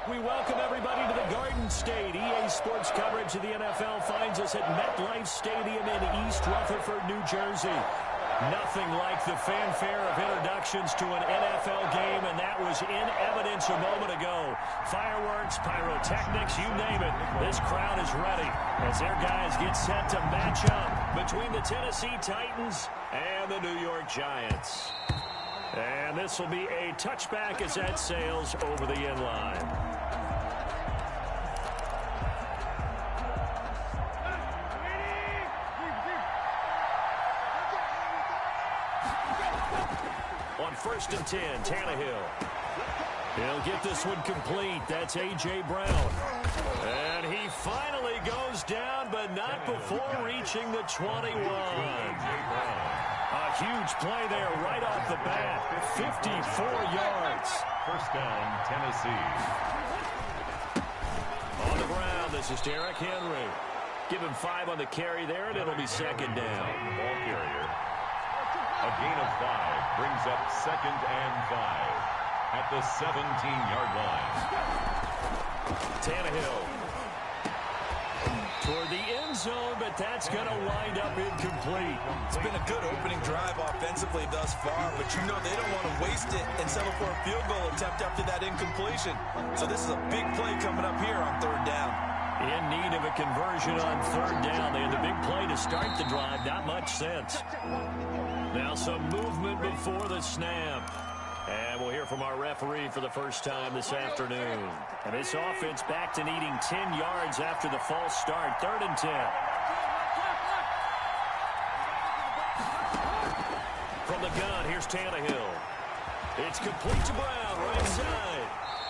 We welcome everybody to the Garden State. EA Sports coverage of the NFL finds us at MetLife Stadium in East Rutherford, New Jersey. Nothing like the fanfare of introductions to an NFL game, and that was in evidence a moment ago. Fireworks, pyrotechnics, you name it. This crowd is ready as their guys get set to match up between the Tennessee Titans and the New York Giants. And this will be a touchback as that sails over the end line. On 1st and 10, Tannehill. He'll get this one complete. That's A.J. Brown. And he finally goes down, but not before reaching the 21. A huge play there right off the bat. 54 yards. First down, Tennessee. On the ground, this is Derrick Henry. Give him 5 on the carry there, and it'll be second down. Ball carrier. A gain of 5 brings up 2nd and 5 at the 17-yard line. Tannehill toward the end zone, but that's going to wind up incomplete. It's been a good opening drive offensively thus far, but you know they don't want to waste it and settle for a field goal attempt after that incompletion. So this is a big play coming up here on 3rd down. In need of a conversion on 3rd down. They had the big play to start the drive. Not much sense. Now some movement before the snap. And we'll hear from our referee for the first time this afternoon. And this offense back to needing 10 yards after the false start. 3rd and 10. From the gun, here's Tannehill. It's complete to Brown, right side.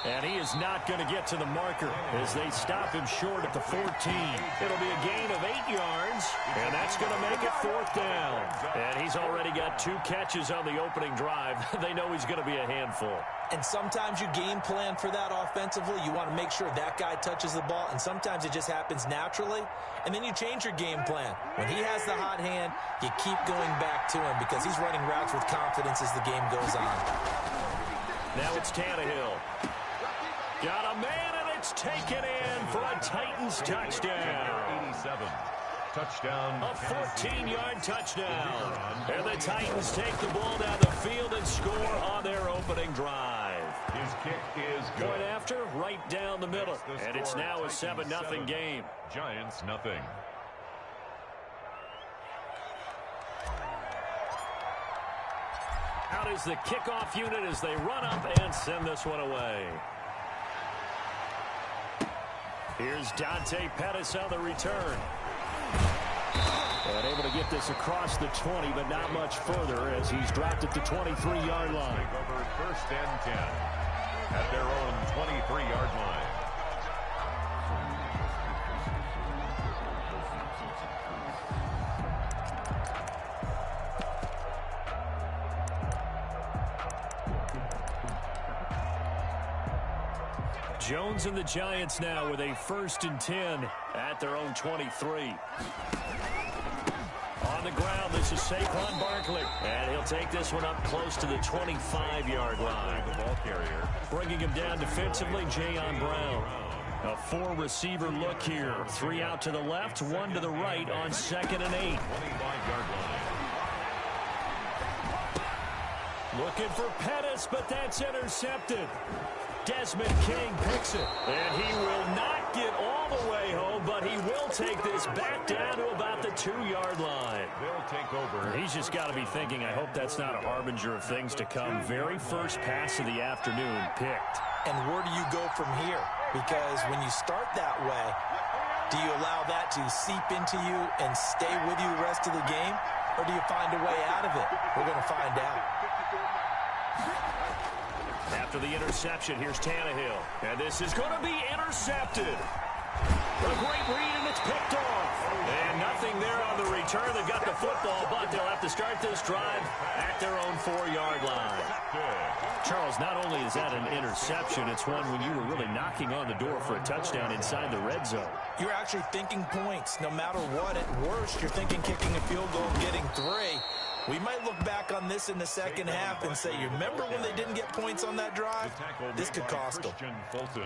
And he is not going to get to the marker as they stop him short at the 14. It'll be a gain of 8 yards, and that's going to make it 4th down. And he's already got 2 catches on the opening drive. They know he's going to be a handful. And sometimes you game plan for that offensively. You want to make sure that guy touches the ball, and sometimes it just happens naturally. And then you change your game plan. When he has the hot hand, you keep going back to him because he's running routes with confidence as the game goes on. Now it's Tannehill. Got a man, and it's taken in for a Titans touchdown. 87. Touchdown. A 14-yard touchdown. And the Titans take the ball down the field and score on their opening drive. His kick is good. Point after, right down the middle. And it's now a 7-0 game. Giants nothing. Out is the kickoff unit as they run up and send this one away. Here's Dante Pettis on the return. And able to get this across the 20, but not much further as he's dropped at the 23-yard line. Over 1st and 10 at their own 23-yard line. Jones and the Giants now with a 1st and 10 at their own 23. On the ground, this is Saquon Barkley. And he'll take this one up close to the 25-yard line. The ball carrier. Bringing him down defensively, Jayon Brown. A 4-receiver look here. 3 out to the left, 1 to the right on 2nd and 8. 25-yard line. Looking for Pettis, but that's intercepted. Desmond King picks it. And he will not get all the way home, but he will take this back down to about the 2-yard line. They'll take over. He's just got to be thinking, I hope that's not a harbinger of things to come. Very first pass of the afternoon picked. And where do you go from here? Because when you start that way, do you allow that to seep into you and stay with you the rest of the game? Or do you find a way out of it? We're going to find out. After the interception, here's Tannehill. And this is going to be intercepted. A great read, and it's picked off. And nothing there on the return. They've got the football, but they'll have to start this drive at their own 4-yard line. Charles, not only is that an interception, it's one when you were really knocking on the door for a touchdown inside the red zone. You're actually thinking points. No matter what, at worst, you're thinking kicking a field goal and getting 3. We might look back on this in the second half and say, you remember when they didn't get points on that drive? This could cost them.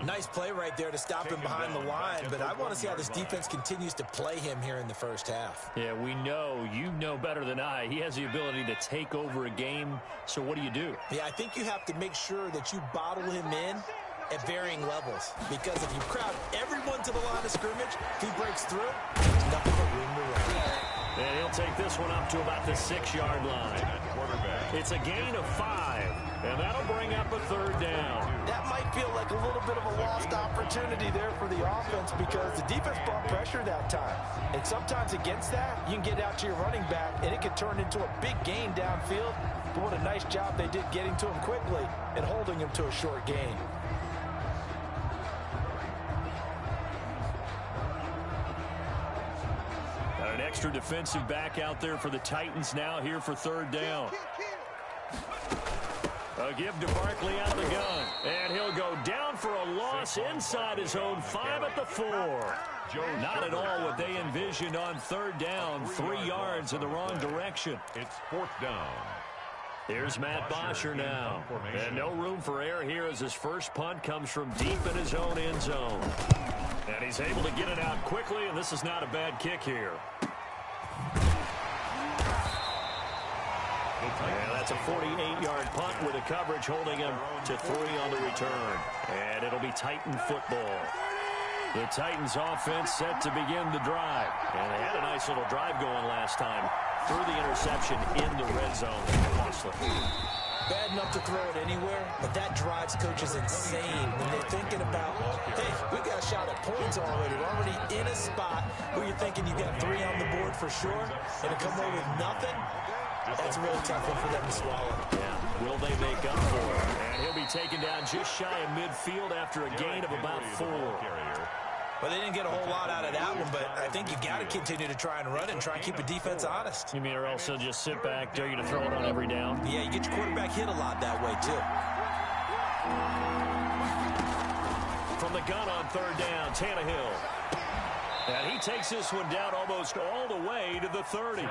Nice play right there to stop him behind the line, but I want to see how this defense continues to play him here in the first half. Yeah, we know, you know better than I, he has the ability to take over a game, so what do? Yeah, I think you have to make sure that you bottle him in at varying levels, because if you crowd everyone to the line of scrimmage, if he breaks through, there's nothing but room to run. And he'll take this one up to about the 6-yard line. It's a gain of 5, and that'll bring up a third down. That might feel like a little bit of a lost opportunity there for the offense because the defense brought pressure that time. And sometimes against that, you can get out to your running back, and it can turn into a big gain downfield. But what a nice job they did getting to him quickly and holding him to a short gain. An extra defensive back out there for the Titans now here for third down. A give to Barkley out of the gun. And he'll go down for a loss inside his own 5 at the 4. Not at all what they envisioned on third down. 3 yards in the wrong direction. It's 4th down. Here's Matt Bosher now. And no room for error here as his first punt comes from deep in his own end zone. And he's able to get it out quickly, and this is not a bad kick here. And that's a 48-yard punt with a coverage holding him to 3 on the return. And it'll be Titan football. The Titans offense set to begin the drive. And they had a nice little drive going last time. Threw the interception in the red zone. Costly. Bad enough to throw it anywhere, but that drives coaches insane when they're thinking about, hey, we got a shot at points already. We're already in a spot where you're thinking you got 3 on the board for sure, and to come away with nothing, that's a really tough one for them to swallow. Yeah. Will they make up for it? And he'll be taken down just shy of midfield after a gain of about 4. Well, they didn't get a whole lot out of that one, but I think you got to continue to try and run and try and keep the defense honest. You mean or else they'll just sit back, dare you to throw it on every down? Yeah, you get your quarterback hit a lot that way, too. From the gun on third down, Tannehill. And he takes this one down almost all the way to the 30.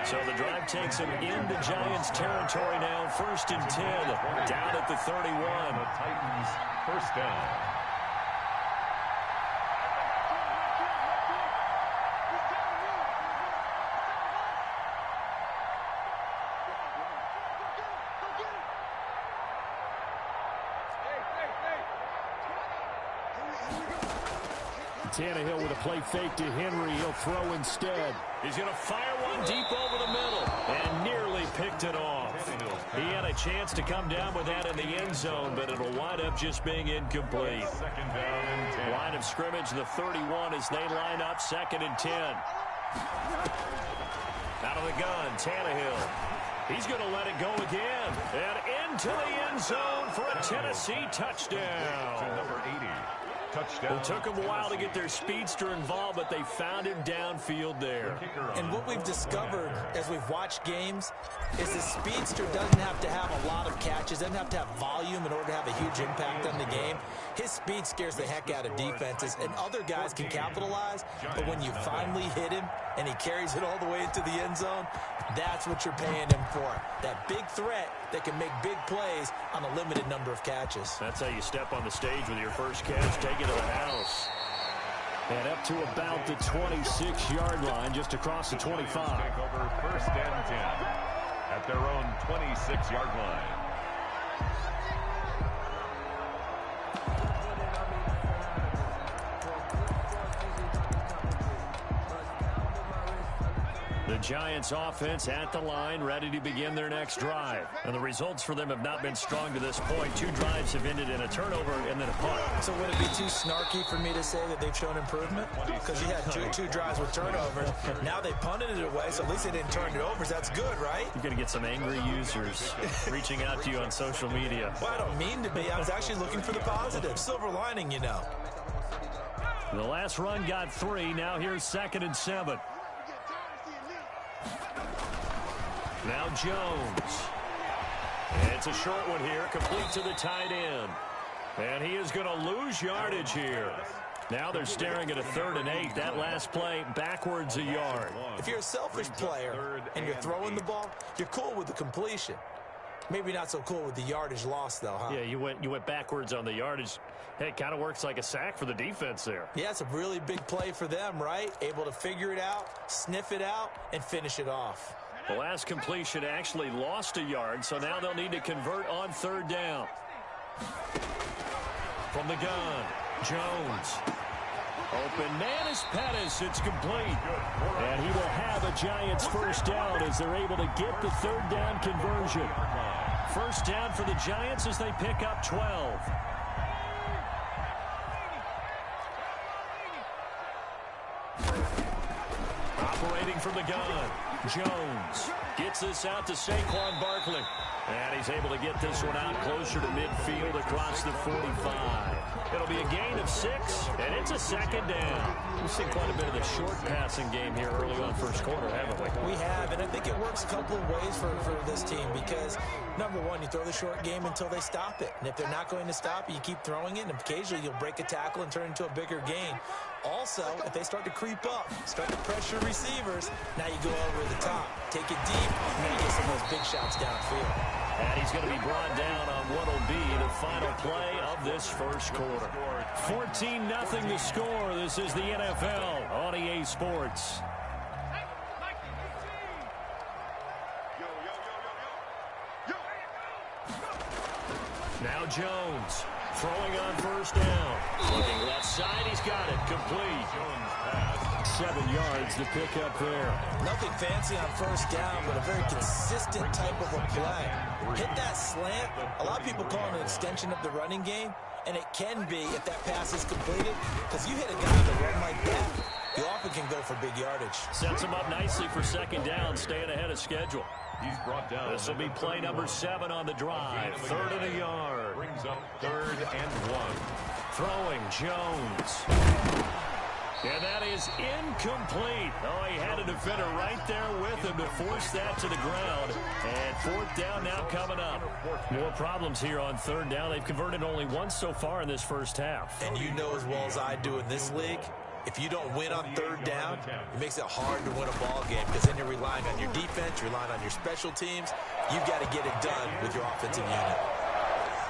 So the drive takes him into Giants territory now, 1st and 10, down at the 31. The Titans first down. Tannehill with a play fake to Henry. He'll throw instead. He's going to fire one deep over the middle and nearly picked it off. He had a chance to come down with that in the end zone, but it'll wind up just being incomplete. 2nd down and 10. Line of scrimmage, the 31 as they line up, 2nd and 10. Out of the gun, Tannehill. He's going to let it go again. And into the end zone for a Tennessee touchdown. To number 80. Touchdown. It took them a while to get their speedster involved, but they found him downfield there. And what we've discovered as we've watched games is the speedster doesn't have to have a lot of catches, doesn't have to have volume in order to have a huge impact on the game. His speed scares the heck out of defenses, and other guys can capitalize, but when you finally hit him and he carries it all the way into the end zone, that's what you're paying him for. That big threat that can make big plays on a limited number of catches. That's how you step on the stage with your first catch, take it to the house. And up to about the 26-yard line, just across the 25. Take over 1st and 10 at their own 26-yard line. The Giants offense at the line, ready to begin their next drive. And the results for them have not been strong to this point. 2 drives have ended in a turnover and then a punt. So would it be too snarky for me to say that they've shown improvement? Because you had two drives with turnovers. Now they punted it away, so at least they didn't turn it over. That's good, right? You're going to get some angry users reaching out to you on social media. Well, I don't mean to be. I was actually looking for the positive. Silver lining, you know. The last run got 3. Now here's 2nd and 7. Now Jones. It's a short one here, complete to the tight end. And he is going to lose yardage here. Now they're staring at a 3rd and 8. That last play backwards a yard. If you're a selfish player and you're throwing the ball, you're cool with the completion. Maybe not so cool with the yardage loss, though, huh? Yeah, you went backwards on the yardage. Hey, it kind of works like a sack for the defense there. Yeah, it's a really big play for them, right? Able to figure it out, sniff it out, and finish it off. The last completion actually lost a yard, so now they'll need to convert on 3rd down. From the gun, Jones. Open man is Pettis. It's complete. And he will have a Giants first down as they're able to get the 3rd down conversion. First down for the Giants as they pick up 12. Operating from the gun, Jones gets this out to Saquon Barkley. And he's able to get this one out closer to midfield across the 45. It'll be a gain of 6, and it's a 2nd down. We've seen quite a bit of the short passing game here early on first quarter, haven't we? We have, and I think it works a couple of ways for this team because, number one, you throw the short game until they stop it. And if they're not going to stop it, you keep throwing it, and occasionally you'll break a tackle and turn it into a bigger gain. Also, if they start to creep up, start to pressure receivers, now you go over the top, take it deep, and then you get some of those big shots downfield. And he's going to be brought down on what will be the final play of this first quarter. 14-0 the score. This is the NFL on EA Sports. Now Jones throwing on first down. Looking left side. He's got it. Complete. Jones pass. 7 yards to pick up there. Nothing fancy on first down, but a very consistent type of a play. Hit that slant. A lot of people call it an extension of the running game, and it can be if that pass is completed, because you hit a guy that run like that, you often can go for big yardage. Sets him up nicely for 2nd down, staying ahead of schedule. He's brought down. This will be play number 7 on the drive. 3rd and a yard. Brings up 3rd and 1. Throwing Jones. And that is incomplete. Oh, he had a defender right there with him to force that to the ground. And 4th down now coming up. More problems here on 3rd down. They've converted only once so far in this first half. And you know as well as I do in this league, if you don't win on 3rd down, it makes it hard to win a ball game because then you're relying on your defense, you're relying on your special teams. You've got to get it done with your offensive unit.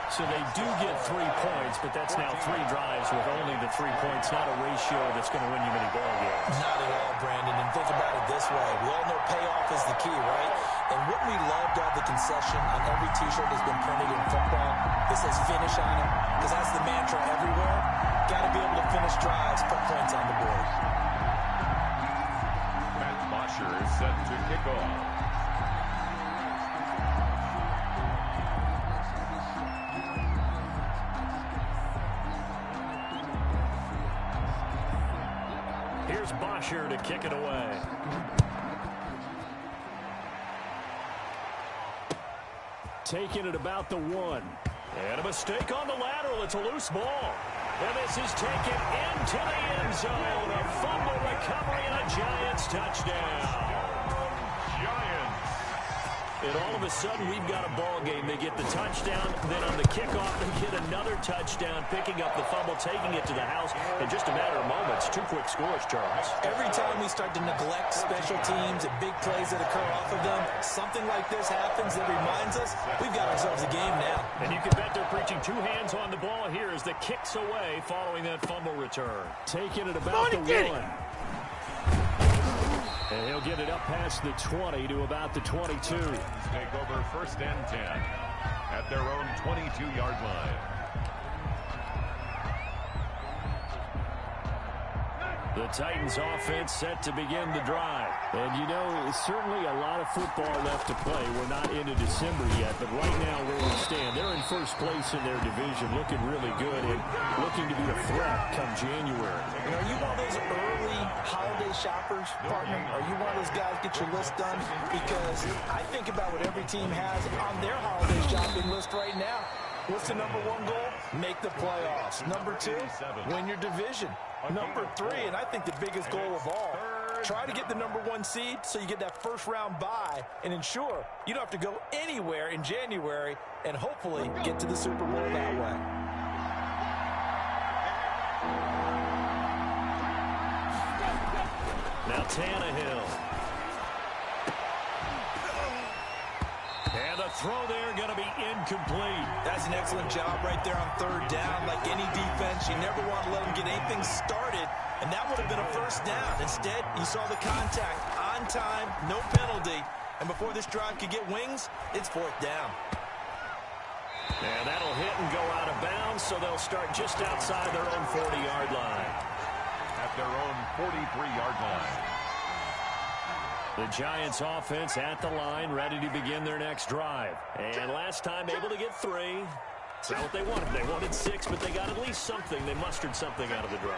So they do get 3 points, but that's now 3 drives with only the 3 points, not a ratio that's going to win you many ball games. Not at all, Brandon. And think about it this way. We all know payoff is the key, right? And wouldn't we love to have the concession on every T-shirt that's been printed in football that says finish on it? Because that's the mantra everywhere. Got to be able to finish drives, put points on the board. Matt Bosher is set to kick off. Here's Bosher to kick it away. Taking it about the 1. And a mistake on the lateral. It's a loose ball. And this is taken into the end zone. A fumble recovery and a Giants touchdown. Giants. And all of a sudden, we've got a ball game. They get the touchdown. Then on the kickoff, they get another touchdown, picking up the fumble, taking it to the house in just a matter of moments. 2 quick scores, Charles. Every time we start to neglect special teams and big plays that occur off of them, something like this happens that reminds us we've got ourselves a game now. And you can bet they're preaching 2 hands on the ball here as the kicks away following that fumble return. Taking it about the 1. And he'll get it up past the 20 to about the 22. Take over 1st and 10 at their own 22-yard line. The Titans offense set to begin the drive. And you know, certainly a lot of football left to play. We're not into December yet, but right now where we stand, they're in first place in their division, looking really good and looking to be a threat come January. And are you one of those early holiday shoppers, partner? Are you one of those guys get your list done? Because I think about what every team has on their holiday shopping list right now. What's the number 1 goal? Make the playoffs. Number 2, win your division. Number 3, and I think the biggest goal of all, try to get the number 1 seed so you get that first-round bye and ensure you don't have to go anywhere in January and hopefully get to the Super Bowl that way. Now Tannehill. And the throw there going to be incomplete. That's an excellent job right there on third down. Like any defense, you never want to let them get anything started, and that would have been a first down. Instead, you saw the contact on time, no penalty, and before this drive could get wings, it's fourth down. And that'll hit and go out of bounds, so they'll start just outside their own 40-yard line. At their own 43-yard line. The Giants offense at the line, ready to begin their next drive. And last time able to get 3. That's not what they wanted. They wanted 6, but they got at least something. They mustered something out of the drive.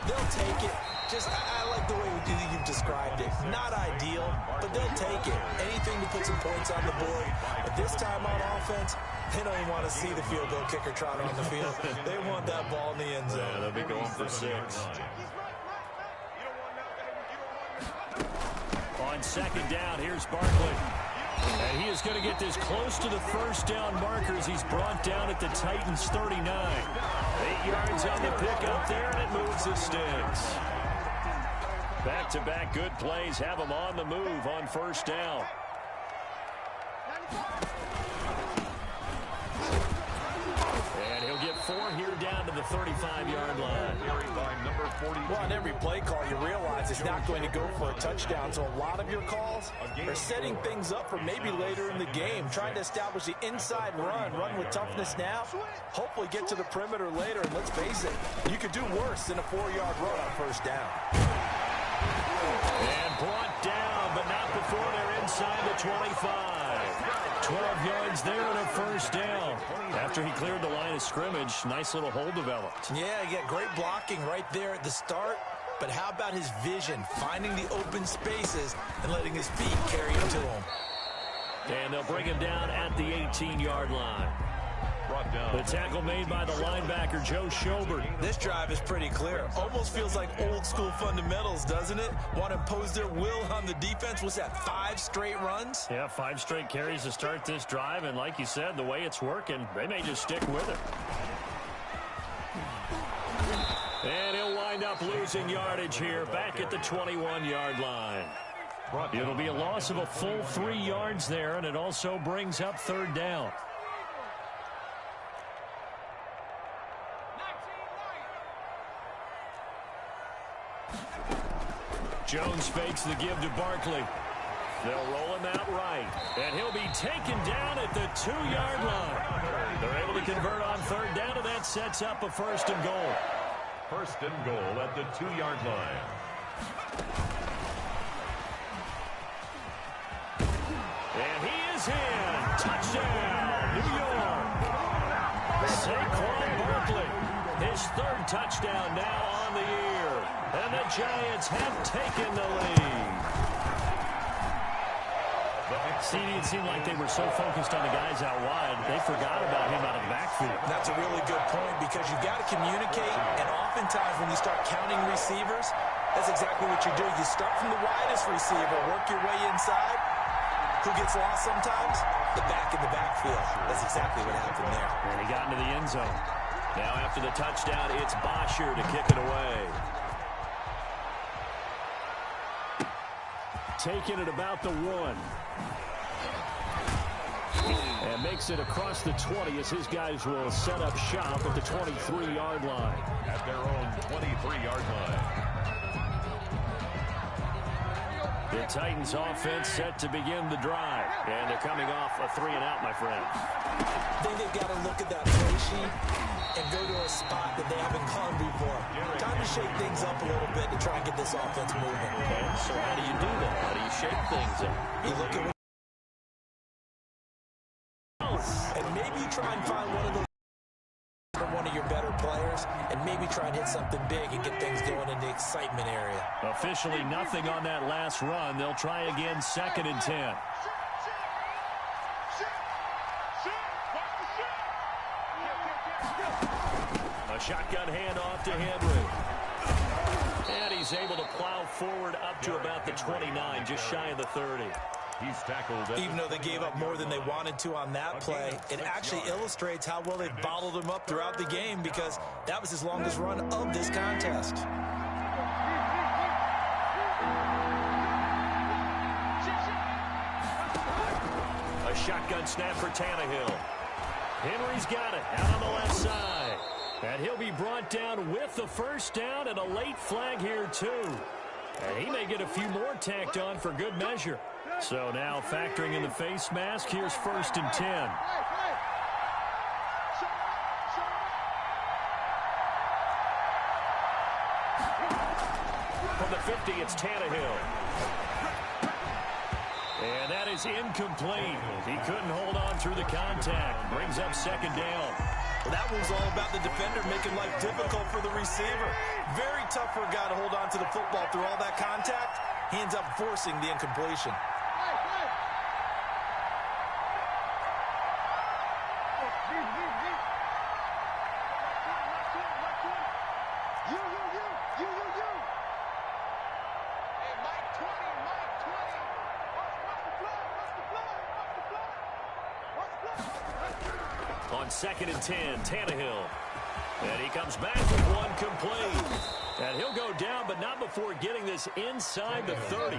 They'll take it. I like the way you've described it. Not ideal, but they'll take it. Anything to put some points on the board. But this time on offense, they don't even want to see the field goal kicker trot on the field. They want that ball in the end zone. Yeah, they'll be going for 6. On second down, here's Barkley. And he is going to get this close to the first down markers. He's brought down at the Titans' 39. 8 yards on the pickup there, and it moves the sticks. Back-to-back good plays have him on the move on first down. And he'll get 4 here down to the 35-yard line. Well, on every play call, you realize it's not going to go for a touchdown, so a lot of your calls are setting things up for maybe later in the game, trying to establish the inside run with toughness now, hopefully get to the perimeter later, and let's face it, you could do worse than a 4-yard run on first down. And brought down, but not before they're inside the 25. 12 yards there and a first down. After he cleared the line of scrimmage, nice little hole developed. Yeah, he got great blocking right there at the start. But how about his vision, finding the open spaces and letting his feet carry him to him? And they'll bring him down at the 18-yard line. The tackle made by the linebacker, Joe Schobert. This drive is pretty clear. Almost feels like old-school fundamentals, doesn't it? Want to impose their will on the defense. Was that 5 straight runs? Yeah, 5 straight carries to start this drive. And like you said, the way it's working, they may just stick with it. And he'll wind up losing yardage here back at the 21-yard line. It'll be a loss of a full 3 yards there, and it also brings up third down. Jones fakes the give to Barkley. They'll roll him out right. And he'll be taken down at the 2-yard line. They're able to convert on third down, and that sets up a first and goal. First and goal at the 2-yard line. And he is in. Touchdown, New York. Saquon Barkley, his 3rd touchdown now on the year. And the Giants have taken the lead. See, it seemed like they were so focused on the guys out wide, they forgot about him out of the backfield. That's a really good point because you've got to communicate, and oftentimes when you start counting receivers, that's exactly what you do. You start from the widest receiver, work your way inside. Who gets lost sometimes? The back in the backfield. That's exactly what happened there. And he got into the end zone. Now after the touchdown, it's Bosher to kick it away. Taking it about the 1. And makes it across the 20 as his guys will set up shop at the 23-yard line. At their own 23-yard line. The Titans offense set to begin the drive. And they're coming off a 3-and-out, my friends. I think they've got to look at that play sheet and go to a spot that they haven't gone before. Time to shake things up a little bit to try and get this offense moving. Okay, so how do you do that? How do you shake things up? You look at and maybe you try and find one of your better players and maybe try and hit something big and get things going in the excitement area. Officially nothing on that last run. They'll try again, 2nd and 10. A shotgun handoff to Henry. And he's able to plow forward up to about the 29, just shy of the 30. He's tackled. Even though they gave up more than they wanted to on that play, it actually illustrates how well they've bottled him up throughout the game because that was his longest run of this contest. shotgun snap for Tannehill. Henry's got it out on the left side. And he'll be brought down with the first down and a late flag here, too. And he may get a few more tacked on for good measure. So now factoring in the face mask, here's 1st and 10. From the 50, it's Tannehill. And that is incomplete. He couldn't hold on through the contact. Brings up 2nd down. Well, that was all about the defender making life difficult for the receiver. Very tough for a guy to hold on to the football through all that contact. He ends up forcing the incompletion. On 2nd and 10, Tannehill. And he comes back with one complete. And he'll go down, but not before getting this inside the 30.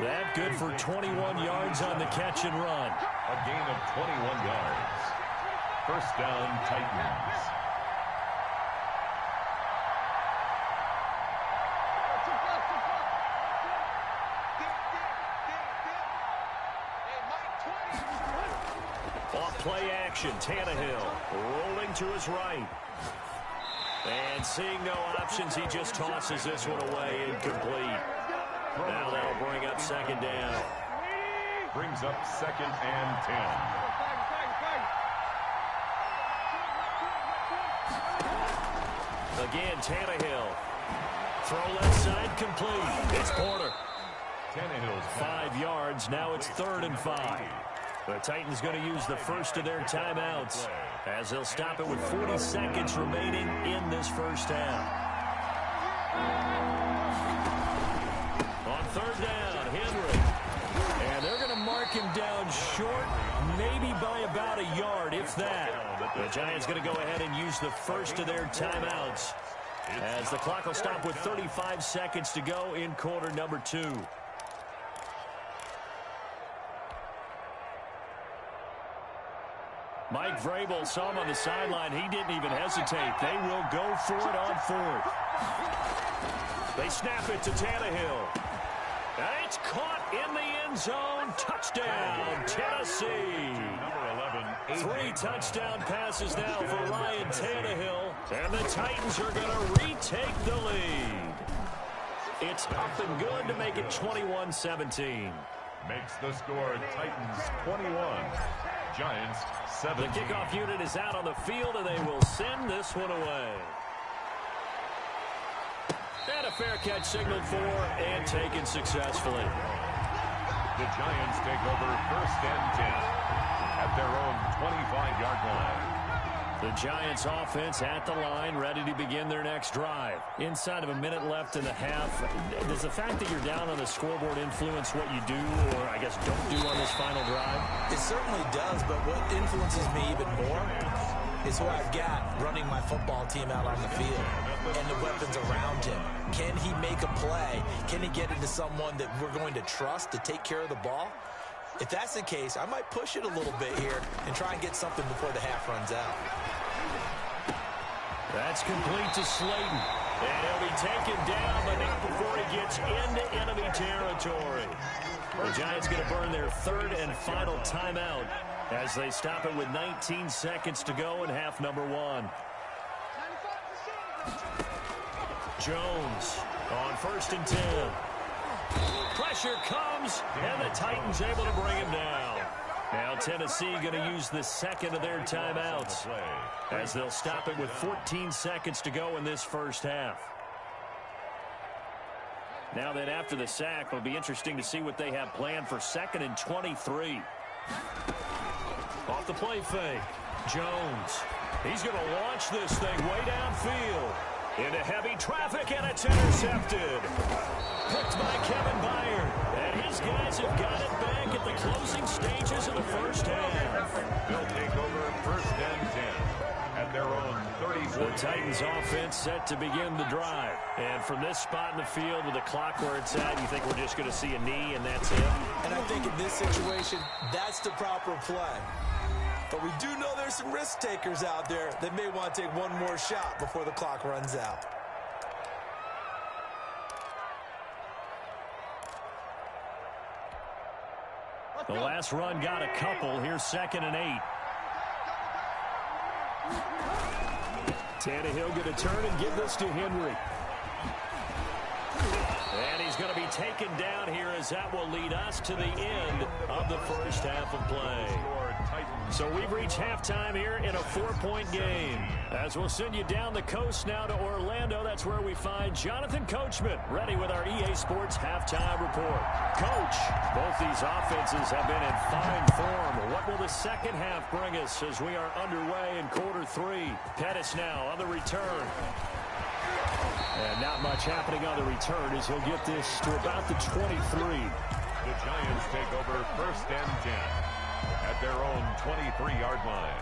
That good for 21 yards on the catch and run. A gain of 21 yards. 1st down, Titans. Play action, Tannehill rolling to his right. And seeing no options, he just tosses this one away, incomplete. Now that'll bring up 2nd down. Brings up 2nd and 10. Again, Tannehill. Throw left side, complete. It's Porter. Tannehill's 5 yards, now it's 3rd and 5. The Titans going to use the first of their timeouts as they'll stop it with 40 seconds remaining in this first half. On 3rd down, Henry. And they're going to mark him down short, maybe by about a yard, if that. The Giants going to go ahead and use the first of their timeouts as the clock will stop with 35 seconds to go in quarter number 2. Mike Vrabel saw him on the sideline. He didn't even hesitate. They will go for it on 4th. They snap it to Tannehill. And it's caught in the end zone. Touchdown, Tennessee. Number 3 11, touchdown passes now for Ryan Tannehill. And the Titans are going to retake the lead. It's up and good to make it 21-17. Makes the score Titans 21. Giants 17. The kickoff unit is out on the field, and they will send this one away. And a fair catch signaled for and taken successfully. The Giants take over 1st and 10 at their own 25-yard line. The Giants offense at the line, ready to begin their next drive. Inside of a minute left in the half, does the fact that you're down on the scoreboard influence what you do, or I guess don't do on this final drive? It certainly does, but what influences me even more is who I've got running my football team out on the field and the weapons around him. Can he make a play? Can he get into someone that we're going to trust to take care of the ball? If that's the case, I might push it a little bit here and try and get something before the half runs out. That's complete to Slayton. And he'll be taken down, but not before he gets into enemy territory. The Giants going to burn their 3rd and final timeout as they stop it with 19 seconds to go in half number 1. Jones on 1st and 10. Pressure comes, and the Titans able to bring him down. Now Tennessee going to use the 2nd of their timeouts as they'll stop it with 14 seconds to go in this first half. Now then, after the sack, it'll be interesting to see what they have planned for 2nd and 23. Off the play fake, Jones. He's going to launch this thing way downfield. Into heavy traffic, and it's intercepted. Picked by Kevin Byard. And his guys have got it back at the closing stages of the first half. They'll take over 1st and 10 at at their own 34. The Titans offense set to begin the drive. And from this spot in the field with the clock where it's at, you think we're just going to see a knee and that's it? And I think in this situation, that's the proper play. But we do know there's some risk takers out there that may want to take one more shot before the clock runs out. The last run got a couple. Here's 2nd and 8. Tannehill going to turn and give this to Henry. And he's going to be taken down here as that will lead us to the end of the first half of play. So we've reached halftime here in a 4-point game. As we'll send you down the coast now to Orlando, that's where we find Jonathan Coachman ready with our EA Sports halftime report. Coach, both these offenses have been in fine form. What will the second half bring us as we are underway in quarter 3? Pettis now on the return. And not much happening on the return as he'll get this to about the 23. The Giants take over 1st and 10 at their own 23-yard line.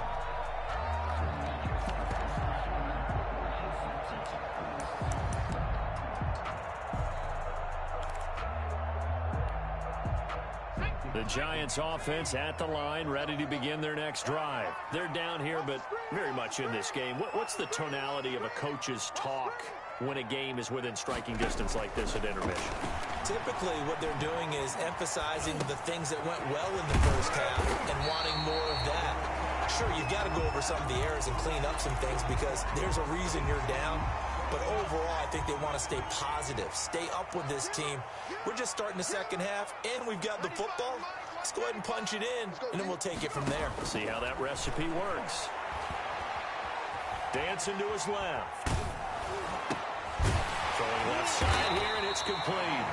The Giants offense at the line, ready to begin their next drive. They're down here, but very much in this game. What's the tonality of a coach's talk when a game is within striking distance like this at intermission? Typically, what they're doing is emphasizing the things that went well in the first half and wanting more of that. Sure, you've got to go over some of the errors and clean up some things because there's a reason you're down. But overall, I think they want to stay positive, stay up with this team. We're just starting the second half, and we've got the football. Let's go ahead and punch it in, and then we'll take it from there. See how that recipe works. Dancing to his left. Throwing left side here, and it's complete.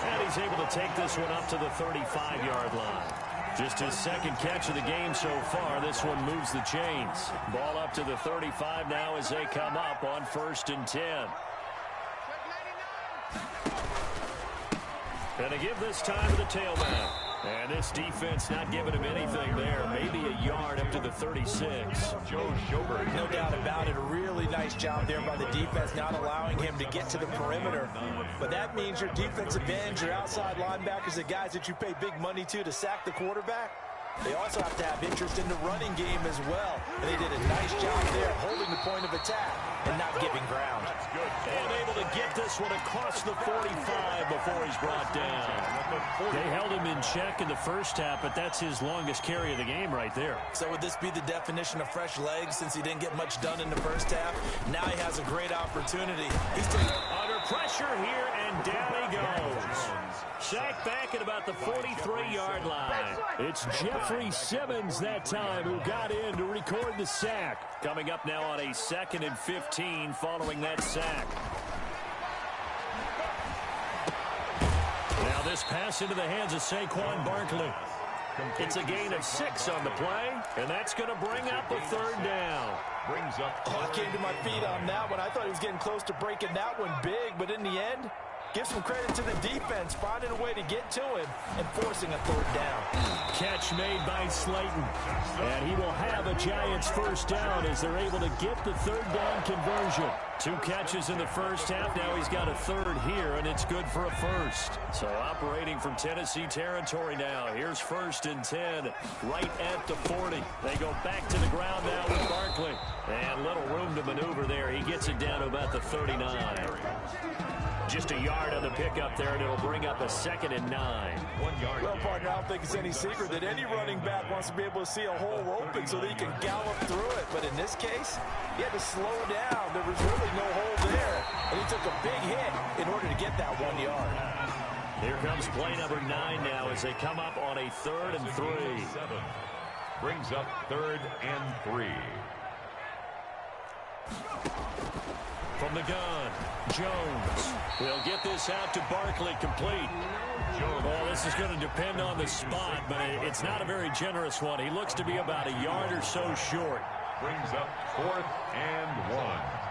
And he's able to take this one up to the 35-yard line. Just his second catch of the game so far. This one moves the chains. Ball up to the 35 now as they come up on 1st and 10. Gonna give this time to the tailback. And this defense not giving him anything there. Maybe a yard up to the 36. Joe Schobert. No doubt about it. A really nice job there by the defense, not allowing him to get to the perimeter. But that means your defensive ends, your outside linebackers, the guys that you pay big money to sack the quarterback, they also have to have interest in the running game as well. And they did a nice job there holding the point of attack and not giving ground. And able to get this one across the 45 before he's brought down. They held him in check in the first half, but that's his longest carry of the game right there. So would this be the definition of fresh legs since he didn't get much done in the first half? Now he has a great opportunity. He's under pressure here, and down he goes. Sacked back at about the 43-yard line. It's Jeffrey Simmons that time who got in to record the sack. Coming up now on a 2nd and 15 following that sack. Now this pass into the hands of Saquon Barkley. It's a gain of 6 on the play, and that's going to bring up a 3rd down. Brings up. I came to my feet on that one. I thought he was getting close to breaking that one big, but in the end, give some credit to the defense, finding a way to get to him and forcing a 3rd down. Catch made by Slayton. And he will have a Giants 1st down as they're able to get the 3rd down conversion. 2 catches in the first half. Now he's got a 3rd here, and it's good for a 1st. So operating from Tennessee territory now. Here's 1st and 10 right at the 40. They go back to the ground now with Barkley. And little room to maneuver there. He gets it down to about the 39. Just a yard on the pickup there, and it'll bring up a 2nd and 9. 1 yard. Well, partner, I don't think it's any secret that any running back wants to be able to see a hole open so that he can gallop through it. But in this case, he had to slow down. There was really no hole there, and he took a big hit in order to get that 1 yard. Here comes play number 9 now as they come up on a 3rd and 3. Brings up 3rd and 3. From the gun, Jones. He'll get this out to Barkley, complete. Well, this is going to depend on the spot, but it's not a very generous one. He looks to be about a yard or so short. Brings up 4th and 1.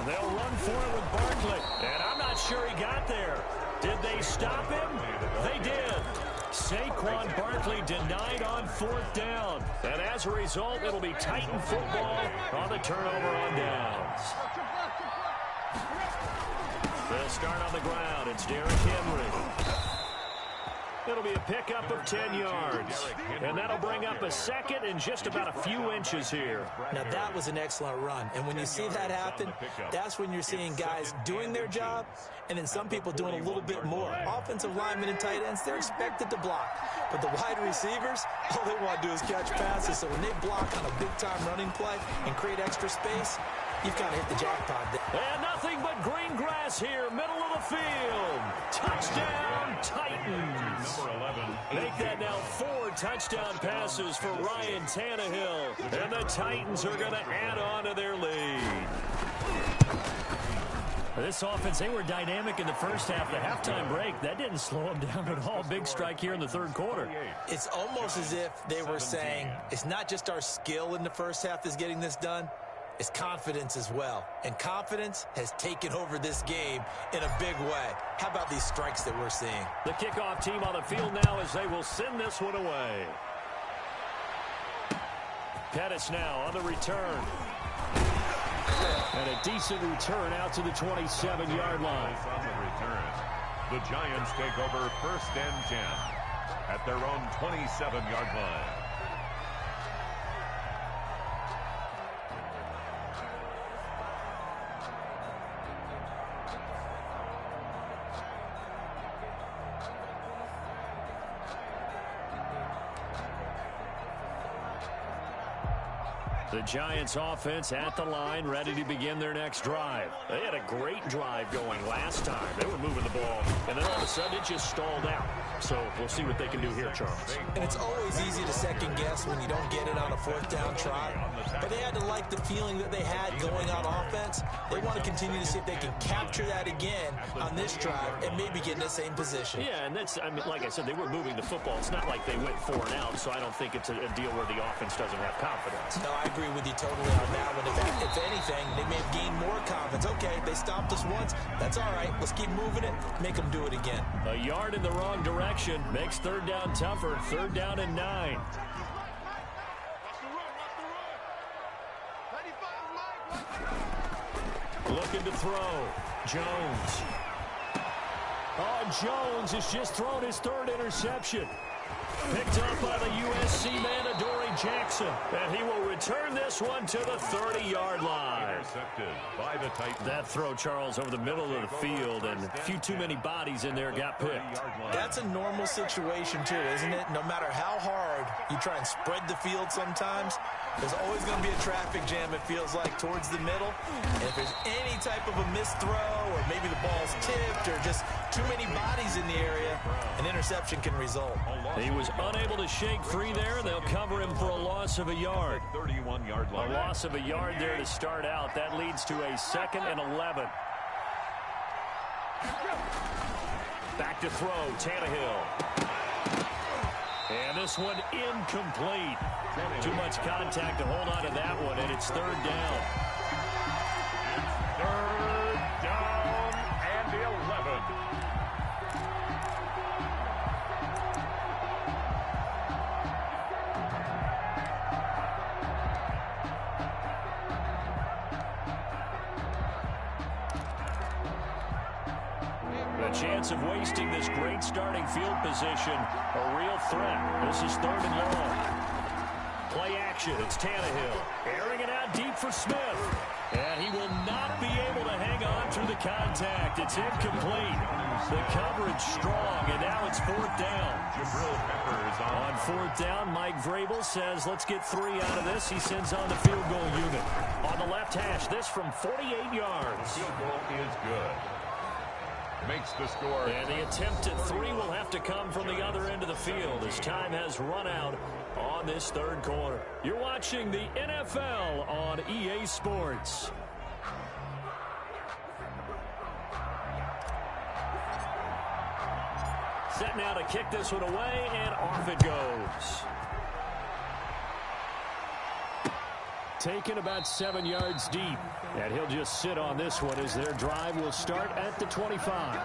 They'll run for it with Barkley, and I'm not sure he got there. Did they stop him? They did. Saquon Barkley denied on 4th down. And as a result, it'll be Titan football on the turnover on downs. They'll start on the ground. It's Derrick Henry. It'll be a pickup of 10 yards. And that'll bring up a second and just about a few inches here. Now, that was an excellent run. And when you see that happen, that's when you're seeing guys doing their job and then some people doing a little bit more. Offensive linemen and tight ends, they're expected to block. But the wide receivers, all they want to do is catch passes. So when they block on a big-time running play and create extra space, you've kind of hit the jackpot there. And nothing but green grass here, middle of the field. Touchdown, Titans. Number 11. Make that now 4 touchdown passes for Ryan Tannehill. And the Titans are going to add on to their lead. This offense, they were dynamic in the first half. The halftime break, that didn't slow them down at all. Big strike here in the 3rd quarter. It's almost as if they were saying, it's not just our skill in the first half that's getting this done. It's confidence as well. And confidence has taken over this game in a big way. How about these strikes that we're seeing? The kickoff team on the field now as they will send this one away. Pettis now on the return. And a decent return out to the 27-yard line. On the return. The Giants take over 1st and 10 at their own 27-yard line. The Giants offense at the line, ready to begin their next drive. They had a great drive going last time. They were moving the ball, and then all of a sudden it just stalled out. So we'll see what they can do here, Charles. And it's always easy to second guess when you don't get it on a 4th down try. But they had to like the feeling that they had going on offense. They want to continue to see if they can capture that again on this drive and maybe get in the same position. Yeah, and that's, I mean, like I said, they were moving the football. It's not like they went 4 and out, so I don't think it's a deal where the offense doesn't have confidence. No, I agree with you totally on that one. If anything, they may have gained more confidence. Okay, they stopped us once. That's all right. Let's keep moving it. Make them do it again. A yard in the wrong direction makes 3rd down tougher. 3rd down and 9. Looking to throw. Jones. Oh, Jones has just thrown his 3rd interception. Picked up by the USC man, Adoree Jackson. And he will return this one to the 30-yard line. Intercepted by the Titans. That throw, Charles, over the middle of the field, and a few too many bodies in there got picked. That's a normal situation, too, isn't it? No matter how hard you try and spread the field sometimes, there's always going to be a traffic jam, it feels like, towards the middle. And if there's any type of a missed throw, or maybe the ball's tipped, or just too many bodies in the area, an interception can result. He was unable to shake free there. They'll cover him for a loss of a yard. 31-yard line. A loss of a yard there to start out. That leads to a 2nd and 11. Back to throw, Tannehill. And this one incomplete. Too much contact to hold on to that one, and it's 3rd down. 3rd down and 11. A chance of wasting this great starting field position. A real threat. This is 3rd and long. Play action. It's Tannehill. Airing it out deep for Smith. And he will not be able to hang on through the contact. It's incomplete. The coverage strong, and now it's 4th down. Jabril Peppers On 4th down, Mike Vrabel says, let's get 3 out of this. He sends on the field goal unit. On the left hash, this from 48 yards. Field goal is good. Makes the score. And the attempt at 3 will have to come from the other end of the field as time has run out on this 3rd quarter. You're watching the NFL on EA Sports. Set now to kick this one away, and off it goes. Taken about 7 yards deep. And he'll just sit on this one as their drive will start at the 25.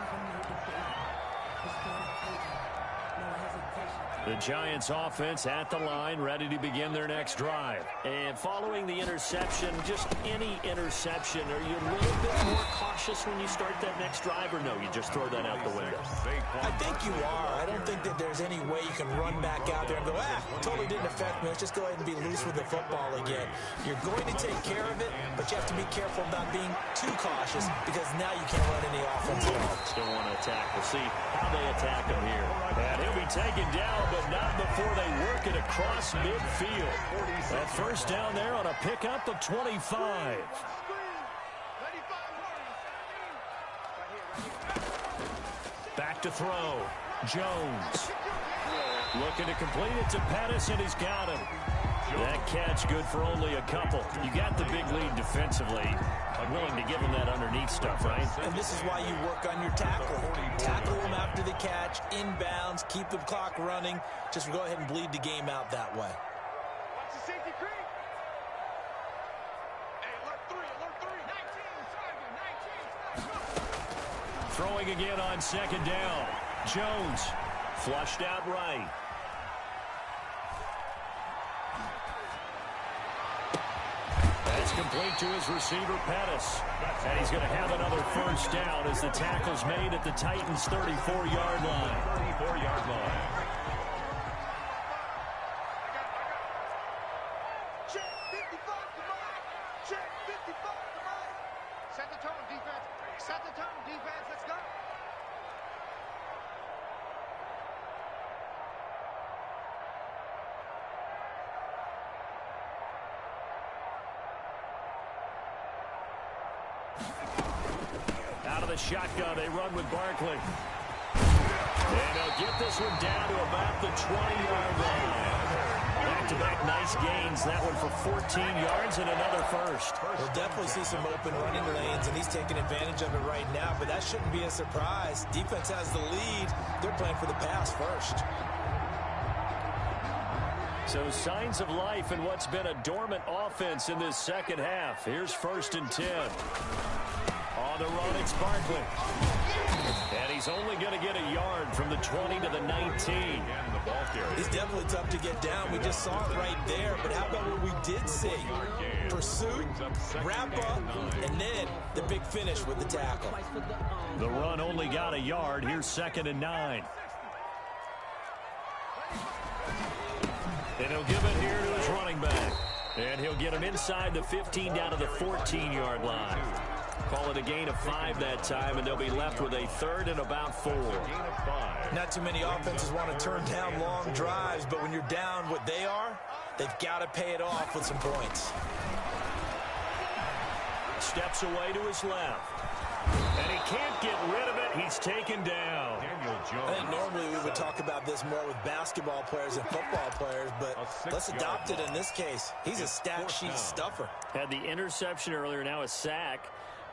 The Giants offense at the line, ready to begin their next drive. And following the interception, just any interception, are you a little bit more cautious when you start that next drive, or no, you just throw that out the window? I think you are. I don't think that there's any way you can run back out there and go, totally didn't affect me. Let's just go ahead and be loose with the football again. You're going to take care of it, but you have to be careful about being too cautious because now you can't run any offense at all. Still want to attack. We'll see how they attack him here. And he'll be taken down, but not before they work it across midfield. That first down there on a pickup of 25. Back to throw. Jones. Looking to complete it to Pettis, and he's got him. That catch good for only a couple. You got the big lead defensively. Willing to give him that underneath stuff, right? And this is why you work on your tackle. Tackle him after the catch, inbounds, keep the clock running. Just go ahead and bleed the game out that way. Watch the safety creep. Hey, alert 3, 19. Throwing again on second down. Jones flushed out right. That's complete to his receiver, Pettis. And he's going to have another first down as the tackle's made at the Titans' 34-yard line. 34-yard line. Check 55 to Mike. Check 55 to Mike. Set the tone, defense. Set the tone, defense. Let's go. Out of the shotgun, they run with Barkley. And they'll get this one down to about the 20-yard line. Back-to-back nice gains. That one for 14 yards and another first. We'll definitely see some open running lanes, and he's taking advantage of it right now, but that shouldn't be a surprise. Defense has the lead. They're playing for the pass first. So signs of life in what's been a dormant offense in this second half. Here's 1st and 10. On the run, it's Barkley. And he's only going to get a yard from the 20 to the 19. He's definitely tough to get down. We just saw it right there. But how about what we did see? Pursuit, wrap up, and then the big finish with the tackle. The run only got a yard. Here's 2nd and 9. And he'll give it here to his running back. And he'll get him inside the 15 down to the 14-yard line. Call it a gain of 5 that time, and they'll be left with a 3rd and about 4. Not too many offenses want to turn down long drives, but when you're down what they are, they've got to pay it off with some points. Steps away to his left. And he can't get rid of it. He's taken down. I think normally we would talk about this more with basketball players and football players, but let's adopt it in this case. He's a stat sheet stuffer. Had the interception earlier, now a sack.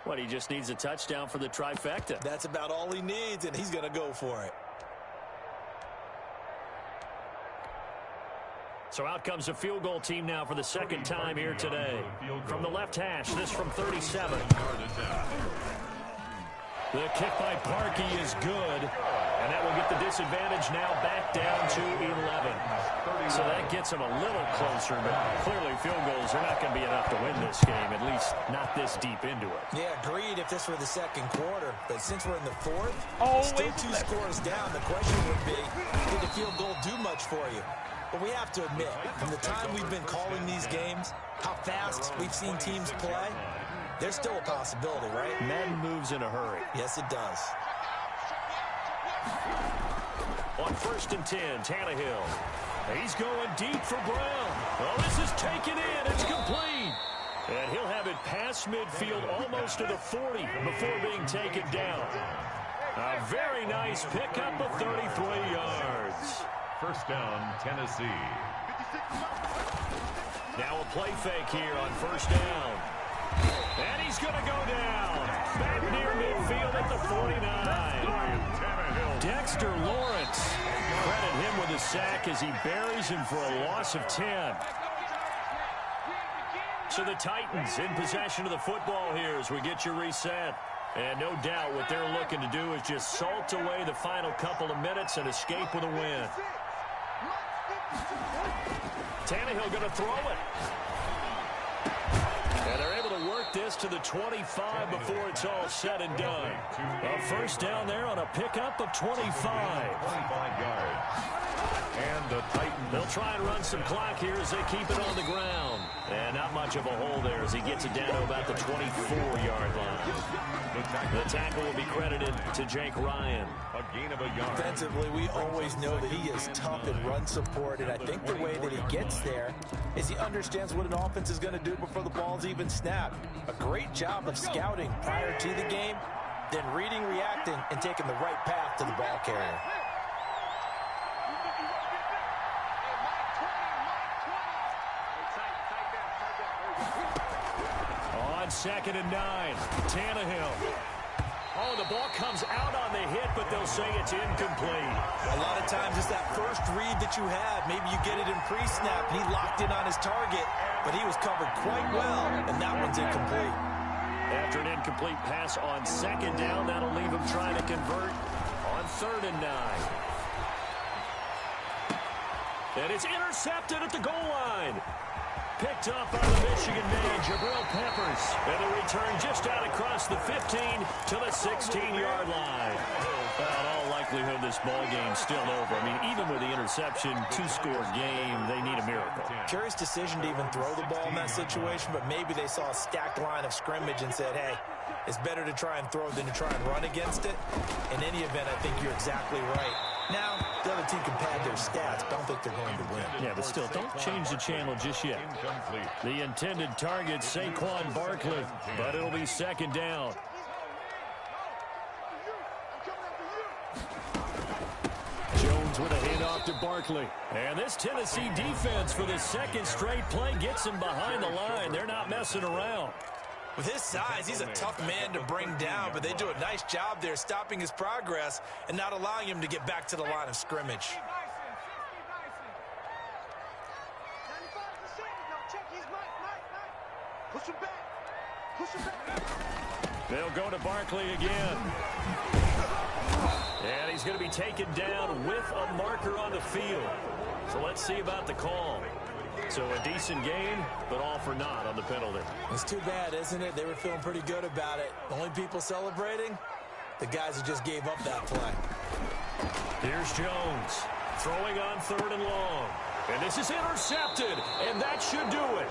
What, he just needs a touchdown for the trifecta. That's about all he needs, and he's going to go for it. So out comes a field goal team now for the second time here today. From the left hash, this from 37. The kick by Parkey is good, and that will get the disadvantage now back down to 11. So that gets them a little closer, but clearly field goals are not going to be enough to win this game, at least not this deep into it. Yeah, agreed if this were the second quarter, but since we're in the fourth, still 2 scores down, the question would be, did the field goal do much for you? But we have to admit, from the time we've been calling these games, how fast we've seen teams play, there's still a possibility, right? Madden moves in a hurry. Yes, it does. On 1st and 10, Tannehill. He's going deep for Brown. Well, this is taken in. It's complete. And he'll have it past midfield almost to the 40 before being taken down. A very nice pickup of 33 yards. First down, Tennessee. Now a play fake here on 1st down. And he's going to go down. Back near midfield at the 49. Dexter Lawrence. Credit him with a sack as he buries him for a loss of 10. So the Titans in possession of the football here as we get you reset. And no doubt what they're looking to do is just salt away the final couple of minutes and escape with a win. Tannehill going to throw it. And they're able to work this to the 25 before it's all said and done. A first down there on a pickup of 25. 25 yards. And the Titans. They'll try and run some clock here as they keep it on the ground. And not much of a hole there as he gets it down to about the 24-yard line. The tackle will be credited to Jake Ryan. A gain of a yard. Defensively, we always know that he is tough in run support, and I think the way that he gets there is he understands what an offense is going to do before the ball's even snapped. A great job of scouting prior to the game, then reading, reacting, and taking the right path to the ball carrier. On 2nd and 9, Tannehill. Oh, the ball comes out on the hit, but they'll say it's incomplete. A lot of times it's that first read that you have. Maybe you get it in pre-snap, and he locked in on his target, but he was covered quite well, and that one's incomplete. After an incomplete pass on 2nd down, that'll leave him trying to convert on 3rd and 9. And it's intercepted at the goal line. Picked up by the Michigan man, Jabril Peppers. And the return just out across the 15 to the 16-yard line. Well, in all likelihood, this ball game's still over. I mean, even with the interception, 2-score game, they need a miracle. Curious decision to even throw the ball in that situation, but maybe they saw a stacked line of scrimmage and said, hey, it's better to try and throw than to try and run against it. In any event, I think you're exactly right. Now, the other team can pad their stats, but I don't think they're going to win. Yeah, but still, don't change the channel just yet. The intended target, Saquon Barkley, but it'll be 2nd down. Jones with a handoff to Barkley. And this Tennessee defense for the 2nd straight play gets him behind the line. They're not messing around. With his size, he's a tough man to bring down, but they do a nice job there stopping his progress and not allowing him to get back to the line of scrimmage. They'll go to Barkley again. And he's going to be taken down with a marker on the field. So let's see about the call. So a decent game, but all for naught on the penalty. It's too bad, isn't it? They were feeling pretty good about it. The only people celebrating, the guys who just gave up that play. Here's Jones throwing on 3rd and long. And this is intercepted, and that should do it.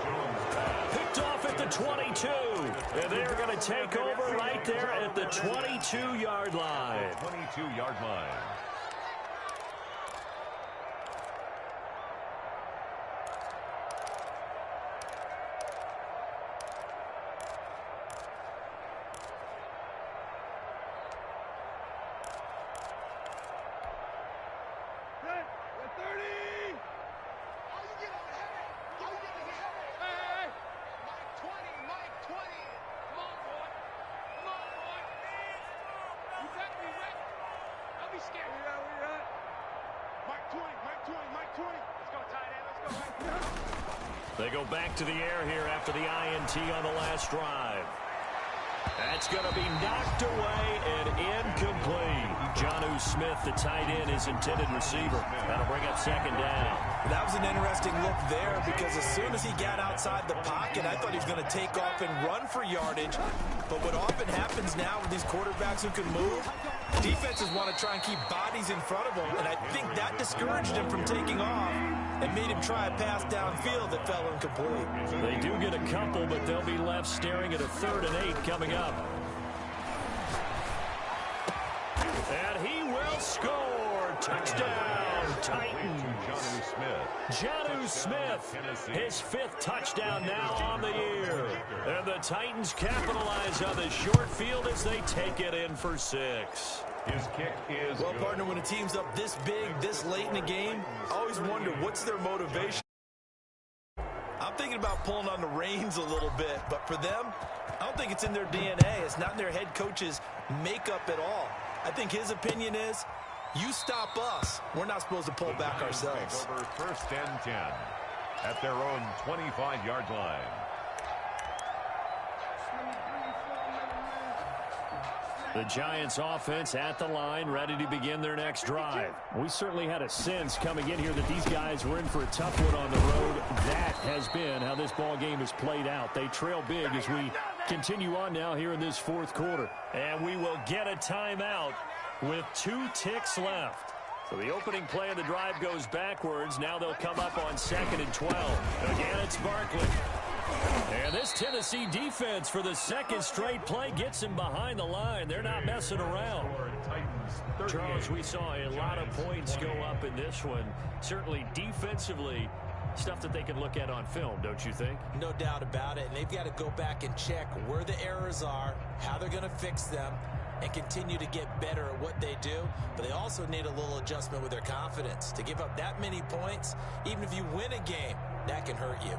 Picked off at the 22. And they're going to take over right there at the 22-yard line. 22-yard line. They go back to the air here after the INT on the last drive. That's going to be knocked away and incomplete. Jonnu Smith, the tight end, his intended receiver. That'll bring up 2nd down. That was an interesting look there because as soon as he got outside the pocket, I thought he was going to take off and run for yardage. But what often happens now with these quarterbacks who can move, defenses want to try and keep bodies in front of them, and I think that discouraged him from taking off and made him try a pass downfield that fell incomplete. They do get a couple, but they'll be left staring at a 3rd and 8 coming up. And he will score. Touchdown, Titans. Jonnu Smith, his 5th touchdown now on the year. And the Titans capitalize on the short field as they take it in for 6. His kick is well, partner, when a team's up this big, this late in the game, I always wonder what's their motivation. I'm thinking about pulling on the reins a little bit, but for them, I don't think it's in their DNA. It's not in their head coach's makeup at all. I think his opinion is, you stop us. We're not supposed to pull back ourselves. Over 1st and 10 at their own 25-yard line. The Giants offense at the line, ready to begin their next drive. We certainly had a sense coming in here that these guys were in for a tough one on the road. That has been how this ball game has played out. They trail big as we continue on now here in this fourth quarter. And we will get a timeout with 2 ticks left. So the opening play of the drive goes backwards. Now they'll come up on 2nd and 12. Again, it's Barkley. And this Tennessee defense for the second straight play gets him behind the line. They're not messing around. Charles, we saw a lot of points go up in this one. Certainly defensively, stuff that they can look at on film, don't you think? No doubt about it. And they've got to go back and check where the errors are, how they're going to fix them, and continue to get better at what they do. But they also need a little adjustment with their confidence. To give up that many points, even if you win a game, that can hurt you.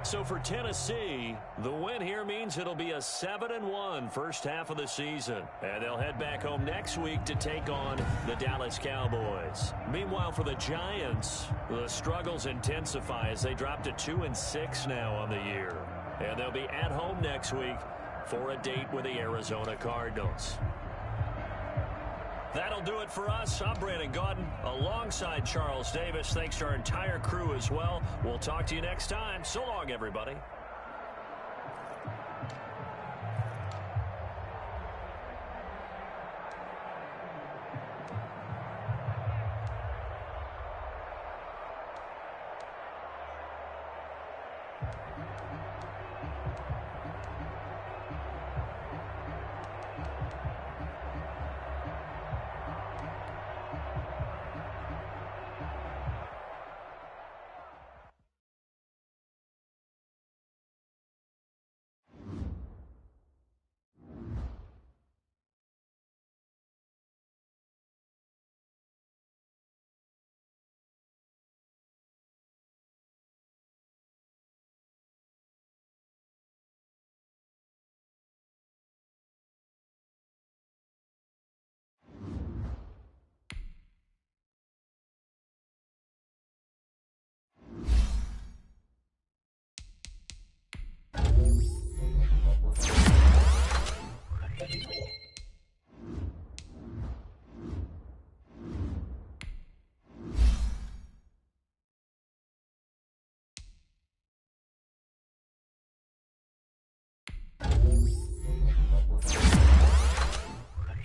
So for Tennessee, the win here means it'll be a 7-1 first half of the season. And they'll head back home next week to take on the Dallas Cowboys. Meanwhile, for the Giants, the struggles intensify as they drop to 2-6 now on the year. And they'll be at home next week for a date with the Arizona Cardinals. That'll do it for us. I'm Brandon Gaudin alongside Charles Davis. Thanks to our entire crew as well. We'll talk to you next time. So long, everybody.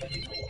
Ready.